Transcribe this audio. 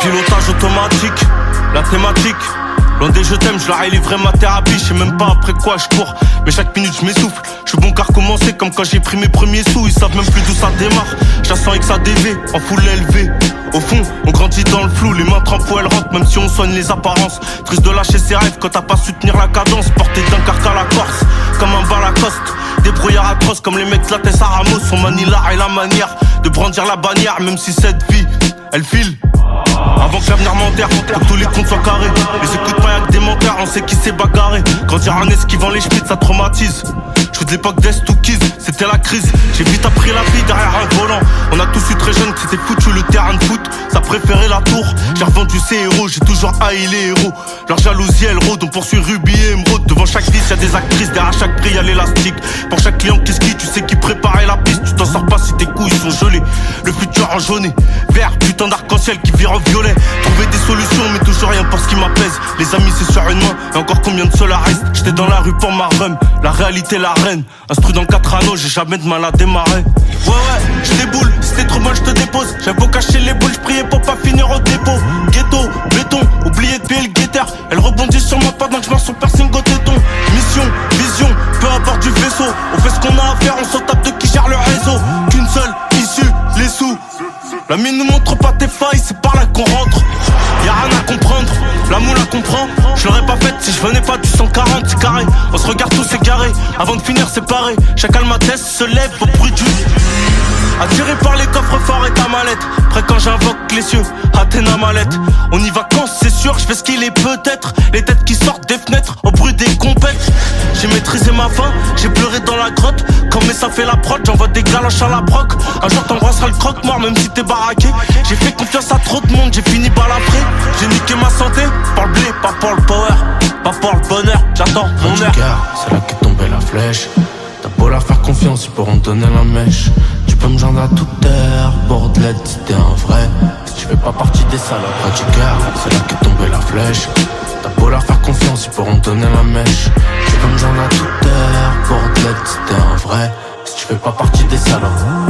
Pilotage automatique, la thématique. Loin des je t'aime, je leur ai livré ma thérapie. Je sais même pas après quoi je cours, mais chaque minute je m'essouffle. Je suis bon qu'à recommencer comme quand j'ai pris mes premiers sous. Ils savent même plus d'où ça démarre. Je la sens avec sa DV, en full élevé. Au fond, on grandit dans le flou, les mains trempées elles rentrent, même si on soigne les apparences. Triste de lâcher ses rêves quand t'as pas su tenir la cadence. Porté d'un carc à la Corse, comme un bal à Lacoste. Des brouillards atroces comme les mecs de la Tessa Ramos. On manie l'art et la manière de brandir la bannière, même si cette vie, elle file. Avant que l'avenir m'enterre, que tous les comptes soient carrés. Les écoute pas y'a que des menteurs, on sait qui s'est bagarré. Grandir en esquivant les schmitts, ça traumatise. Je suis de l'époque d'Est ou Kiz, c'était la crise. J'ai vite appris la vie derrière un volant. On a tous eu très jeune que c'était foutu le terrain de foot. Ça préférait la tour, j'ai revendu ses héros. J'ai toujours haï les héros. Leur jalousie elle rôde, on poursuit Ruby et Emeraude. Devant chaque liste y'a des actrices, derrière chaque prix y'a l'élastique. Pour chaque client qui skie, tu sais qui préparait la piste. Tu t'en sors pas si tes couilles sont gelées. Le futur en jaune, vert, putain d'arc-en-ciel qui vire en violet. Trouver des solutions mais toujours rien pour ce qui m'apaise. Les amis c'est sur une main, et encore combien de cela reste. J'étais dans la rue pour ma rhum, la réalité la reine. Instru dans 4 anneaux, j'ai jamais de mal à démarrer. Ouais, je déboule, si t'es trop mal, je te dépose. J'ai beau cacher les boules, je priais pour pas finir au dépôt. Ghetto, béton, oublié de payer le guetteur. Elle rebondit sur moi pendant que je marche sur piercing au téton. Mission, vision, peu importe du vaisseau. On fait ce qu'on a à faire, on s'en tape de qui gère le réseau. Qu'une seule issue, les sous. La mine nous montre pas tes failles, c'est par là qu'on rentre. Y'a rien à comprendre, la moule la comprend. Je l'aurais pas faite si je venais pas du 140 carré. On se regarde tous égarés, avant de finir séparés. Chaque almatesse se lève au bruit du... Attiré par les coffres forts et ta mallette. Près quand j'invoque les cieux, Athéna mallette. On y va quand c'est sûr, je fais ce qu'il est peut-être. Les têtes qui sortent des fenêtres, au bruit des compètes. J'ai maîtrisé ma faim, j'ai pleuré dans la grotte. Quand mais ça fait la prod, j'envoie des galoches à la broc. Un jour t'embrasseras le croque-mort même si t'es baraqué. J'ai fait confiance à trop de monde, j'ai fini balafré. J'ai niqué ma santé, pour le blé, pas pour le power. Pas pour le bonheur, j'attends mon heure. C'est là qu'est tombée la flèche. T'as beau leur faire confiance, ils pourront te donner la mèche. Tu peux me joindre à toute heure, bordelette si t'es un vrai. Si tu fais pas partie des salopes du cœur, c'est là qu'est tombée la flèche. T'as beau leur faire confiance, ils pourront te donner la mèche. Tu peux me joindre à toute heure, bordelette si t'es un vrai. Si tu fais pas partie des salopes.